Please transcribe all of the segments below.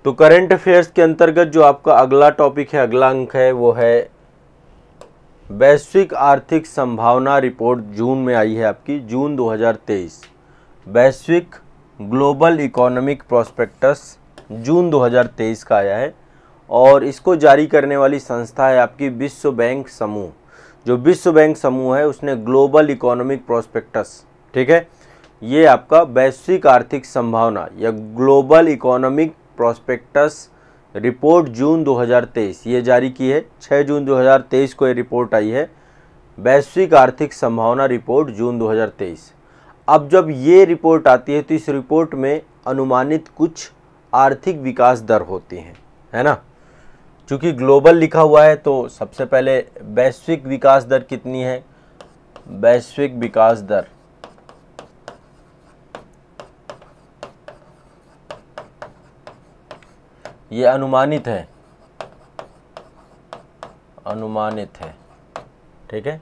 तो current affairs के अंतर्गत जो आपका अगला टॉपिक है, अगला अंक है, वो है वैश्विक आर्थिक संभावना रिपोर्ट। जून में आई है आपकी, जून 2023। वैश्विक ग्लोबल इकोनॉमिक प्रोस्पेक्टस जून 2023 का आया है और इसको जारी करने वाली संस्था है आपकी विश्व बैंक समूह। जो विश्व बैंक समूह है उसने ग्लोबल इकोनॉमिक प्रोस्पेक्टस, ठीक है, ये आपका वैश्विक आर्थिक संभावना या ग्लोबल इकोनॉमिक प्रोस्पेक्टस रिपोर्ट जून 2023 ये जारी की है। 6 जून 2023 को ये रिपोर्ट आई है, वैश्विक आर्थिक संभावना रिपोर्ट जून 2023। अब जब ये रिपोर्ट आती है तो इस रिपोर्ट में अनुमानित कुछ आर्थिक विकास दर होती हैं, है ना। चूँकि ग्लोबल लिखा हुआ है तो सबसे पहले वैश्विक विकास दर कितनी है, वैश्विक विकास दर ये अनुमानित है, अनुमानित है, ठीक है।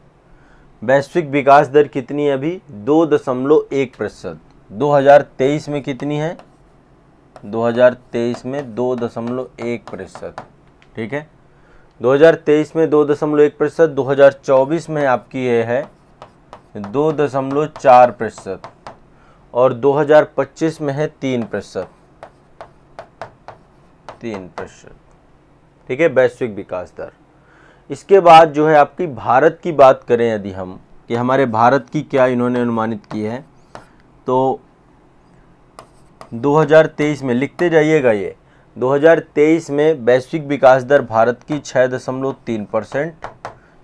वैश्विक विकास दर कितनी है अभी, 2.1%। 2023 में कितनी है, 2023 में 2.1%, ठीक है। 2023 में 2.1%, 2024 में आपकी ये है 2.4% और 2025 में है 3%, ठीक है, वैश्विक विकास दर। इसके बाद जो है आपकी भारत की बात करें यदि हम, कि हमारे भारत की क्या इन्होंने अनुमानित की है, तो 2023 में लिखते जाइएगा, ये 2023 में वैश्विक विकास दर भारत की 6.3%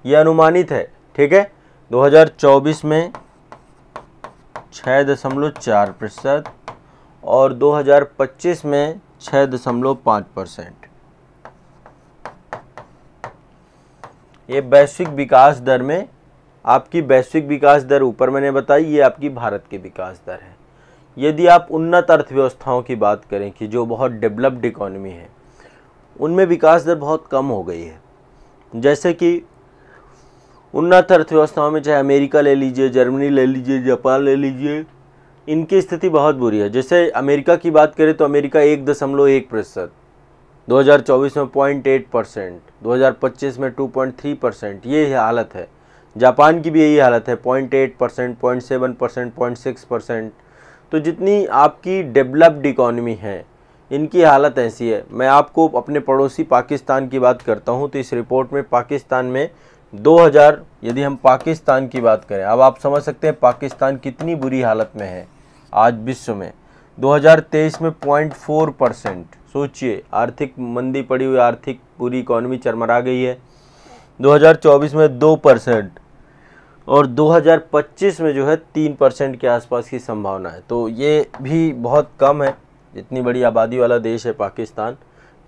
ये अनुमानित है, ठीक है। 2024 में 6.4% और 2025 में 6.5%। ये वैश्विक विकास दर में आपकी वैश्विक विकास दर ऊपर मैंने बताई, ये आपकी भारत की विकास दर है। यदि आप उन्नत अर्थव्यवस्थाओं की बात करें कि जो बहुत डेवलप्ड इकोनॉमी है, उनमें विकास दर बहुत कम हो गई है। जैसे कि उन्नत अर्थव्यवस्थाओं में चाहे अमेरिका ले लीजिए, जर्मनी ले लीजिए, जापान ले लीजिए, इनकी स्थिति बहुत बुरी है। जैसे अमेरिका की बात करें तो अमेरिका 1.1%, 2024 में 0.8%, 2025 में 2.3%, ये हालत है। जापान की भी यही हालत है, 0.8%, 0.7%, 0.6%। तो जितनी आपकी डेवलप्ड इकोनॉमी है इनकी हालत ऐसी है। मैं आपको अपने पड़ोसी पाकिस्तान की बात करता हूँ, तो इस रिपोर्ट में पाकिस्तान में 2000, यदि हम पाकिस्तान की बात करें, अब आप समझ सकते हैं पाकिस्तान कितनी बुरी हालत में है आज विश्व में। 2023 में 0.4%, सोचिए, आर्थिक मंदी पड़ी हुई, आर्थिक पूरी इकोनॉमी चरमरा गई है। 2024 में 2% और 2025 में जो है 3% के आसपास की संभावना है। तो ये भी बहुत कम है, इतनी बड़ी आबादी वाला देश है पाकिस्तान,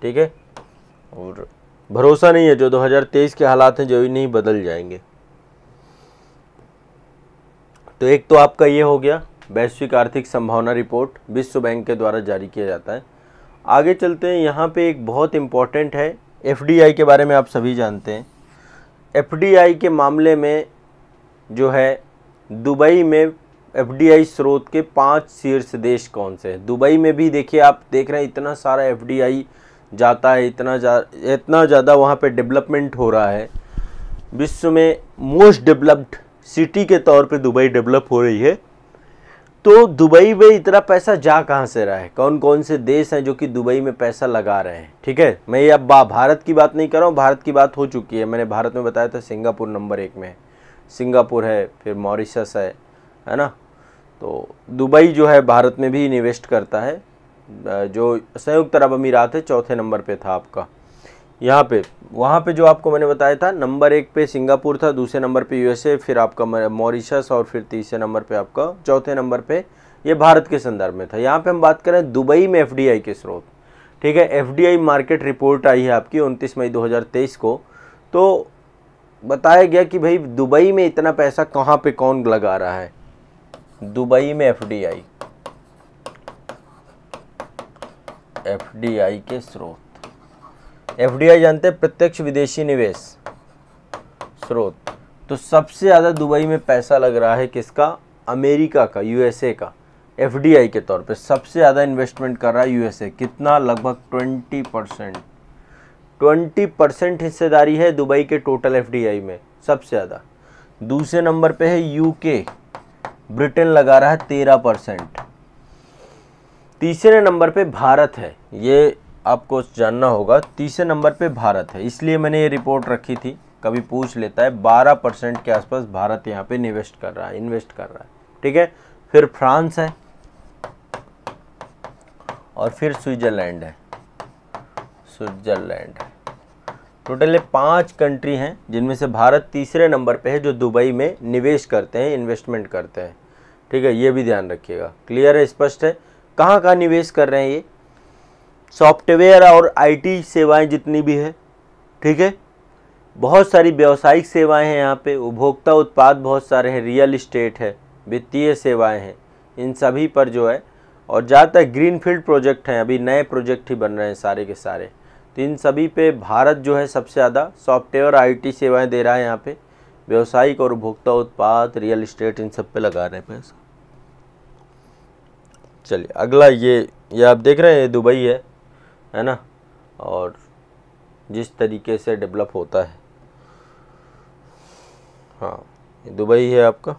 ठीक है। और भरोसा नहीं है, जो 2023 के हालात हैं जो ही नहीं बदल जाएंगे। तो एक तो आपका ये हो गया वैश्विक आर्थिक संभावना रिपोर्ट, विश्व बैंक के द्वारा जारी किया जाता है। आगे चलते हैं, यहाँ पे एक बहुत इम्पॉर्टेंट है, एफडीआई के बारे में आप सभी जानते हैं। एफडीआई के मामले में जो है दुबई में एफडीआई स्रोत के 5 शीर्ष देश कौन से हैं। दुबई में भी देखिए, आप देख रहे हैं इतना सारा एफडीआई जाता है, इतना ज़्यादा वहाँ पे डेवलपमेंट हो रहा है। विश्व में मोस्ट डेवलप्ड सिटी के तौर पे दुबई डेवलप हो रही है। तो दुबई में इतना पैसा जा कहाँ से रहा है, कौन कौन से देश हैं जो कि दुबई में पैसा लगा रहे हैं, ठीक है। मैं ये अब भारत की बात नहीं कर रहा हूँ, भारत की बात हो चुकी है। मैंने भारत में बताया था सिंगापुर नंबर 1 में है, सिंगापुर है, फिर मॉरिशस है ना। तो दुबई जो है भारत में भी इन्वेस्ट करता है। जो संयुक्त अरब अमीरात है चौथे नंबर पे था आपका यहाँ पे। वहाँ पे जो आपको मैंने बताया था नंबर 1 पे सिंगापुर था, दूसरे नंबर पे यूएसए, फिर आपका मॉरिशस और फिर तीसरे नंबर पे आपका, चौथे नंबर पे ये भारत के संदर्भ में था। यहाँ पे हम बात करें दुबई में एफडीआई के स्रोत, ठीक है। एफडीआई मार्केट रिपोर्ट आई है आपकी 29 मई 2023 को। तो बताया गया कि भाई दुबई में इतना पैसा कहाँ पे कौन लगा रहा है। दुबई में एफडीआई के स्रोत, एफडीआई जानते हैं प्रत्यक्ष विदेशी निवेश स्रोत। तो सबसे ज़्यादा दुबई में पैसा लग रहा है किसका, अमेरिका का, यूएसए का, एफडीआई के तौर पे सबसे ज़्यादा इन्वेस्टमेंट कर रहा है यूएसए। कितना? लगभग 20%। 20% हिस्सेदारी है दुबई के टोटल एफडीआई में, सबसे ज़्यादा। दूसरे नंबर पे है यूके, ब्रिटेन लगा रहा है 13%। तीसरे नंबर पे भारत है, ये आपको जानना होगा। तीसरे नंबर पे भारत है, इसलिए मैंने ये रिपोर्ट रखी थी, कभी पूछ लेता है। 12% के आसपास भारत यहाँ पे इन्वेस्ट कर रहा है, ठीक है। फिर फ्रांस है और फिर स्विट्जरलैंड है। टोटल ये 5 कंट्री हैं जिनमें से भारत तीसरे नंबर पे है जो दुबई में निवेश करते हैं, इन्वेस्टमेंट करते हैं, ठीक है। ये भी ध्यान रखिएगा। क्लियर है, स्पष्ट है। कहाँ कहाँ निवेश कर रहे हैं ये? सॉफ्टवेयर और आईटी सेवाएं जितनी भी है, ठीक है। बहुत सारी व्यावसायिक सेवाएं हैं यहाँ पे, उपभोक्ता उत्पाद बहुत सारे हैं, रियल इस्टेट है, वित्तीय सेवाएं हैं, इन सभी पर जो है। और ज़्यादातर ग्रीनफील्ड प्रोजेक्ट हैं, अभी नए प्रोजेक्ट ही बन रहे हैं सारे के सारे। तो इन सभी पे भारत जो है सबसे ज़्यादा सॉफ्टवेयर आईटी सेवाएं दे रहा है यहाँ पे। व्यावसायिक और उपभोक्ता उत्पाद, रियल इस्टेट, इन सब पे लगा रहे हैं पैसा। चलिए अगला ये आप देख रहे हैं, दुबई है ना, और जिस तरीके से डेवलप होता है, हाँ दुबई है आपका।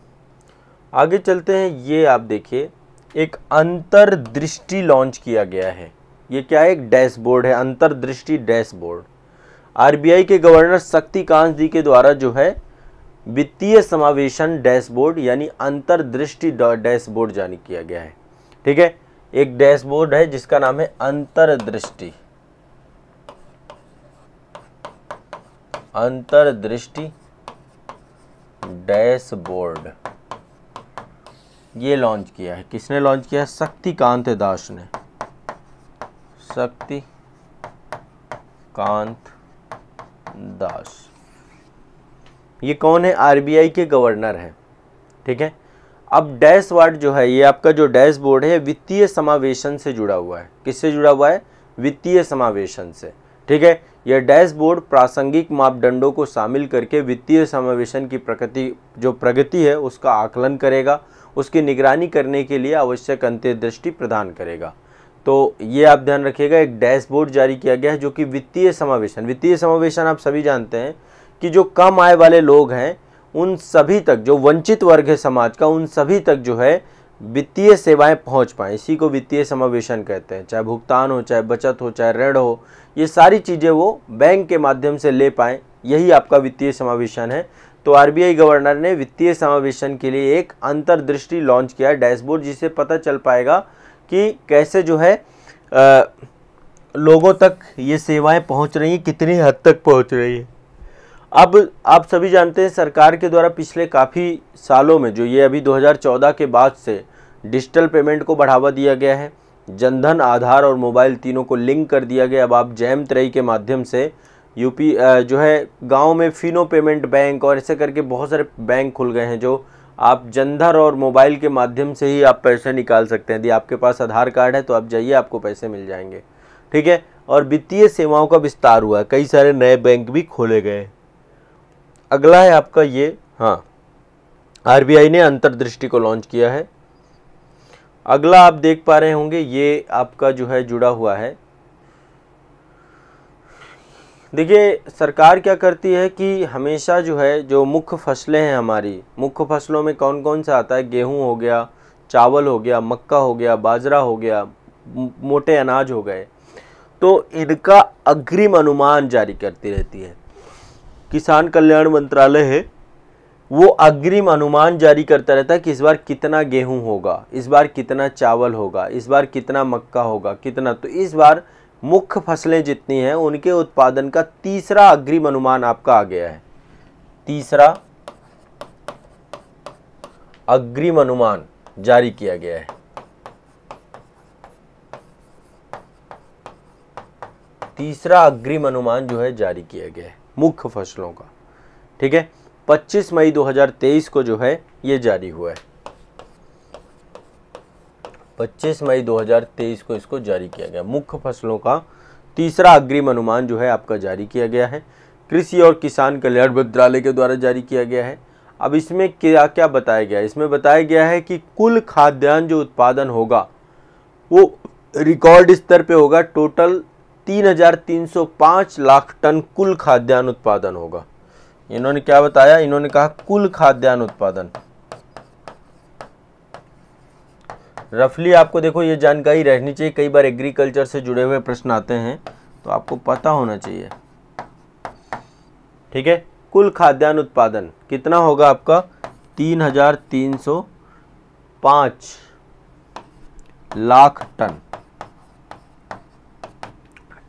आगे चलते हैं। ये आप देखिए, एक अंतर्दृष्टि लॉन्च किया गया है। ये क्या है? एक डैशबोर्ड है, अंतर्दृष्टि डैशबोर्ड। आरबीआई के गवर्नर शक्तिकांत जी के द्वारा जो है वित्तीय समावेशन डैशबोर्ड यानी अंतर्दृष्टि डैशबोर्ड जारी किया गया है, ठीक है। एक डैशबोर्ड है जिसका नाम है अंतर्दृष्टि डैशबोर्ड। ये लॉन्च किया है, किसने लॉन्च किया है? शक्तिकांत दास। ये कौन है? आरबीआई के गवर्नर हैं, ठीक है। अब डैशबोर्ड जो है, ये आपका जो डैशबोर्ड है वित्तीय समावेशन से जुड़ा हुआ है। किससे जुड़ा हुआ है? वित्तीय समावेशन से, ठीक है। यह डैशबोर्ड प्रासंगिक मापदंडों को शामिल करके वित्तीय समावेशन की प्रगति है उसका आकलन करेगा, उसकी निगरानी करने के लिए आवश्यक अंतर्दृष्टि प्रदान करेगा। तो ये आप ध्यान रखिएगा, एक डैशबोर्ड जारी किया गया है जो कि वित्तीय समावेशन आप सभी जानते हैं कि जो कम आय वाले लोग हैं उन सभी तक, जो वंचित वर्ग है समाज का, उन सभी तक जो है वित्तीय सेवाएं पहुंच पाएँ। इसी को वित्तीय समावेशन कहते हैं। चाहे भुगतान हो, चाहे बचत हो, चाहे ऋण हो, ये सारी चीज़ें वो बैंक के माध्यम से ले पाएँ, यही आपका वित्तीय समावेशन है। तो आरबीआई गवर्नर ने वित्तीय समावेशन के लिए एक अंतर्दृष्टि लॉन्च किया है डैशबोर्ड, जिससे पता चल पाएगा कि कैसे जो है लोगों तक ये सेवाएं पहुंच रही हैं, कितनी हद तक पहुंच रही है। अब आप सभी जानते हैं सरकार के द्वारा पिछले काफ़ी सालों में, जो ये अभी 2014 के बाद से डिजिटल पेमेंट को बढ़ावा दिया गया है। जनधन, आधार और मोबाइल तीनों को लिंक कर दिया गया। अब आप जैम 3 के माध्यम से यूपी जो है गांव में फिनो पेमेंट बैंक और ऐसे करके बहुत सारे बैंक खुल गए हैं, जो आप जनधन और मोबाइल के माध्यम से ही आप पैसे निकाल सकते हैं। यदि आपके पास आधार कार्ड है तो आप जाइए, आपको पैसे मिल जाएंगे, ठीक है। और वित्तीय सेवाओं का विस्तार हुआ है, कई सारे नए बैंक भी खोले गए। अगला है आपका ये, हाँ, आरबीआई ने अंतर्दृष्टि को लॉन्च किया है। अगला आप देख पा रहे होंगे, ये आपका जो है जुड़ा हुआ है। देखिए सरकार क्या करती है कि हमेशा जो है जो मुख्य फसलें हैं हमारी, मुख्य फसलों में कौन कौन सा आता है? गेहूं हो गया, चावल हो गया, मक्का हो गया, बाजरा हो गया, मोटे अनाज हो गए, तो इनका अग्रिम अनुमान जारी करती रहती है। किसान कल्याण मंत्रालय है, वो अग्रिम अनुमान जारी करता रहता है कि इस बार कितना गेहूं होगा, इस बार कितना चावल होगा, इस बार कितना मक्का होगा, कितना। तो इस बार मुख्य फसलें जितनी हैं उनके उत्पादन का तीसरा अग्रिम अनुमान आपका आ गया है। तीसरा अग्रिम अनुमान जारी किया गया है। तीसरा अग्रिम अनुमान जो है जारी किया गया है मुख्य फसलों का, ठीक है। 25 मई 2023 को जो है ये जारी हुआ है। 25 मई 2023 को इसको जारी किया गया। मुख्य फसलों का तीसरा अग्रिम अनुमान जो है आपका जारी किया गया है। कृषि और किसान कल्याण मंत्रालय के द्वारा जारी किया गया है। अब इसमें क्या क्या बताया गया है? इसमें बताया गया है कि कुल खाद्यान्न जो उत्पादन होगा वो रिकॉर्ड स्तर पे होगा। टोटल 3,305 लाख टन कुल खाद्यान्न उत्पादन होगा। इन्होंने क्या बताया? इन्होंने कहा कुल खाद्यान्न उत्पादन। रफली आपको देखो ये जानकारी रहनी चाहिए, कई बार एग्रीकल्चर से जुड़े हुए प्रश्न आते हैं तो आपको पता होना चाहिए। ठीक है, कुल खाद्यान्न उत्पादन कितना होगा आपका? 3,305 लाख टन।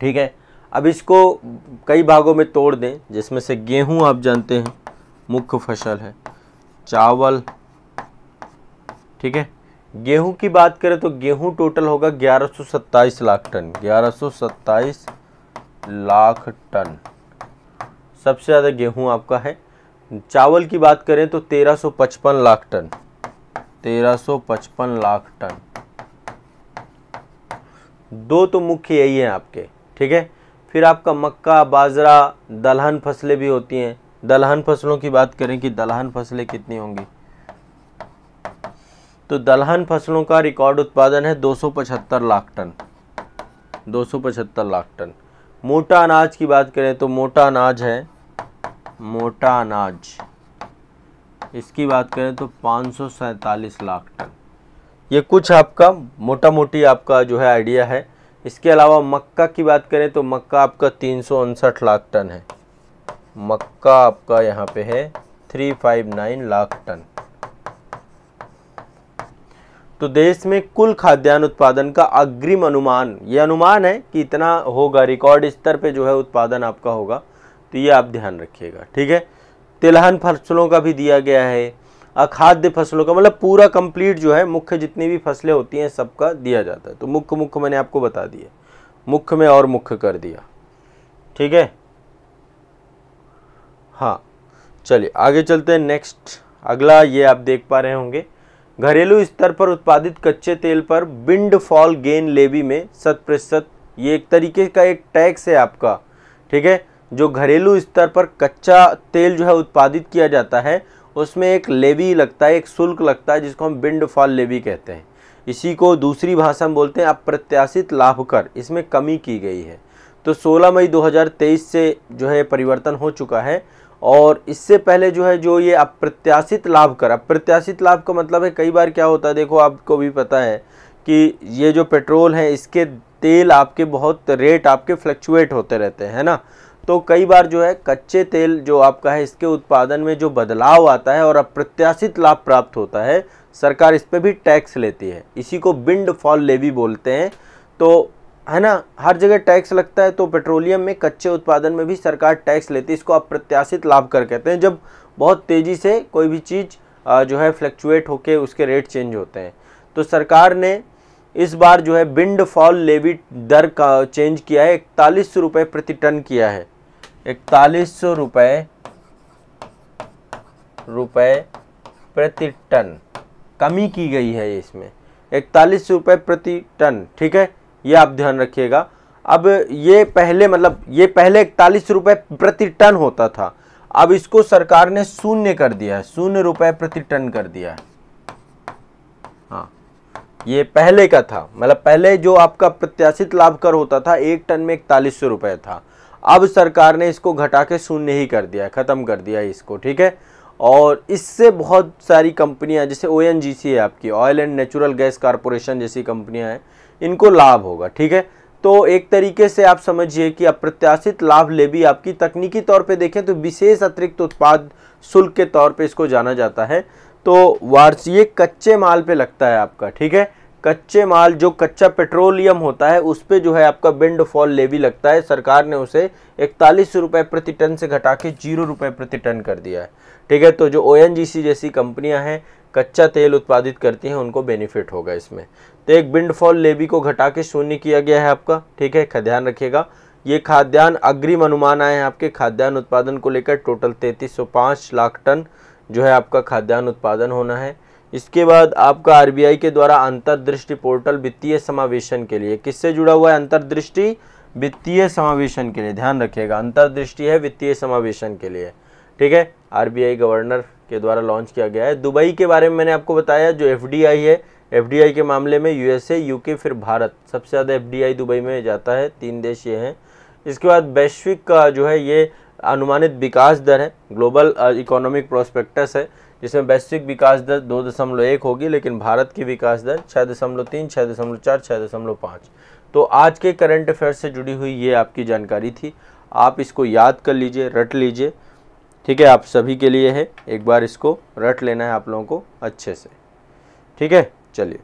ठीक है, अब इसको कई भागों में तोड़ दें, जिसमें से गेहूं आप जानते हैं मुख्य फसल है, चावल। ठीक है, गेहूं की बात करें तो गेहूं टोटल होगा 1127 लाख टन। 1127 लाख टन सबसे ज़्यादा गेहूं आपका है। चावल की बात करें तो 1355 लाख टन। 1355 लाख टन। दो तो मुख्य यही है आपके। ठीक है, फिर आपका मक्का, बाजरा, दलहन फसलें भी होती हैं। दलहन फसलों की बात करें कि दलहन फसलें कितनी होंगी, तो दलहन फसलों का रिकॉर्ड उत्पादन है 275 लाख टन। 275 लाख टन। मोटा अनाज की बात करें तो मोटा अनाज है, मोटा अनाज, इसकी बात करें तो 547 लाख टन। ये कुछ आपका मोटा मोटी आपका जो है आइडिया है। इसके अलावा मक्का की बात करें तो मक्का आपका 359 लाख टन है। मक्का आपका यहाँ पे है 359 लाख टन। तो देश में कुल खाद्यान्न उत्पादन का अग्रिम अनुमान, ये अनुमान है कि इतना होगा, रिकॉर्ड स्तर पे जो है उत्पादन आपका होगा, तो ये आप ध्यान रखिएगा। ठीक है, तिलहन फसलों का भी दिया गया है, अखाद्य फसलों का, मतलब पूरा कंप्लीट जो है मुख्य जितनी भी फसलें होती हैं सबका दिया जाता है। तो मुख्य मैंने आपको बता दिया, मुख्य में और मुख्य कर दिया। ठीक है, हाँ चलिए आगे चलते हैं। नेक्स्ट अगला ये आप देख पा रहे होंगे, घरेलू स्तर पर उत्पादित कच्चे तेल पर विंडफॉल गेन लेवी में 100%, ये एक तरीके का एक टैक्स है आपका। ठीक है, जो घरेलू स्तर पर कच्चा तेल जो है उत्पादित किया जाता है उसमें एक लेवी लगता है, एक शुल्क लगता है, जिसको हम विंडफॉल लेवी कहते हैं। इसी को दूसरी भाषा में बोलते हैं अप्रत्याशित लाभ कर। इसमें कमी की गई है। तो 16 मई 2023 से जो है परिवर्तन हो चुका है। और इससे पहले जो है जो ये अप्रत्याशित लाभ कर, अप्रत्याशित लाभ का मतलब है कई बार क्या होता है, देखो आपको भी पता है कि ये जो पेट्रोल है इसके तेल आपके बहुत रेट आपके फ्लक्चुएट होते रहते हैं ना। तो कई बार जो है कच्चे तेल जो आपका है इसके उत्पादन में जो बदलाव आता है और अप्रत्याशित लाभ प्राप्त होता है, सरकार इस पर भी टैक्स लेती है। इसी को विंडफॉल लेवी बोलते हैं। तो है ना, हर जगह टैक्स लगता है, तो पेट्रोलियम में कच्चे उत्पादन में भी सरकार टैक्स लेती है। इसको अप्रत्याशित लाभ कर कहते हैं, जब बहुत तेज़ी से कोई भी चीज़ जो है फ्लक्चुएट होके उसके रेट चेंज होते हैं। तो सरकार ने इस बार जो है विंडफॉल लेवी दर का चेंज किया है, 4100 रुपये प्रति टन किया है। 4100 रुपये प्रति टन कमी की गई है इसमें, 4100 रुपये प्रति टन। ठीक है, ये आप ध्यान रखिएगा। अब ये पहले मतलब ये पहले 41 रुपये प्रति टन होता था, अब इसको सरकार ने शून्य कर दिया है, 0 रुपये प्रति टन कर दिया है। हाँ, ये पहले का था, मतलब पहले जो आपका प्रत्याशित लाभ कर होता था 1 टन में 4100 रुपये था। अब सरकार ने इसको घटा के शून्य ही कर दिया, ख़त्म कर दिया इसको। ठीक है, और इससे बहुत सारी कंपनियां जैसे ONGC है आपकी, oil and natural gas corporation जैसी कंपनियां हैं, इनको लाभ होगा। ठीक है, तो एक तरीके से आप समझिए कि अप्रत्याशित लाभ लेवी आपकी तकनीकी तौर पे देखें तो विशेष अतिरिक्त उत्पाद शुल्क के तौर पे इसको जाना जाता है। तो वार्षिक कच्चे माल पे लगता है आपका। ठीक है, कच्चे माल जो कच्चा पेट्रोलियम होता है उस पे जो है आपका विंडफॉल लेवी लगता है। सरकार ने उसे 4100 रुपये प्रति टन से घटा के 0 रुपये प्रति टन कर दिया है। ठीक है, तो जो ONGC जैसी कंपनियां हैं कच्चा तेल उत्पादित करती हैं उनको बेनिफिट होगा इसमें। तो एक विंडफॉल लेवी को घटा के शून्य किया गया है आपका। ठीक है, ध्यान रखिएगा। ये खाद्यान्न अग्रिम अनुमान आए हैं आपके खाद्यान्न उत्पादन को लेकर, टोटल 3305 लाख टन जो है आपका खाद्यान्न उत्पादन होना है। इसके बाद आपका RBI के द्वारा अंतर्दृष्टि पोर्टल वित्तीय समावेशन के लिए किससे जुड़ा हुआ है? अंतर्दृष्टि वित्तीय समावेशन के लिए, ध्यान रखिएगा। अंतर्दृष्टि है वित्तीय समावेशन के लिए। ठीक है, आरबीआई गवर्नर के द्वारा लॉन्च किया गया है। दुबई के बारे में मैंने आपको बताया, जो एफडीआई है, एफडीआई के मामले में यूएसए, यूके, फिर भारत, सबसे ज़्यादा एफडीआई दुबई में जाता है, 3 देश ये हैं। इसके बाद वैश्विक का जो है ये अनुमानित विकास दर है, ग्लोबल इकोनॉमिक प्रोस्पेक्टस है, जिसमें वैश्विक विकास दर 2.1 होगी, लेकिन भारत की विकास दर 6.3, 6.4, 6.5। तो आज के करंट अफेयर्स से जुड़ी हुई ये आपकी जानकारी थी। आप इसको याद कर लीजिए, रट लीजिए, ठीक है, आप सभी के लिए है, एक बार इसको रट लेना है आप लोगों को अच्छे से, ठीक है। चलिए।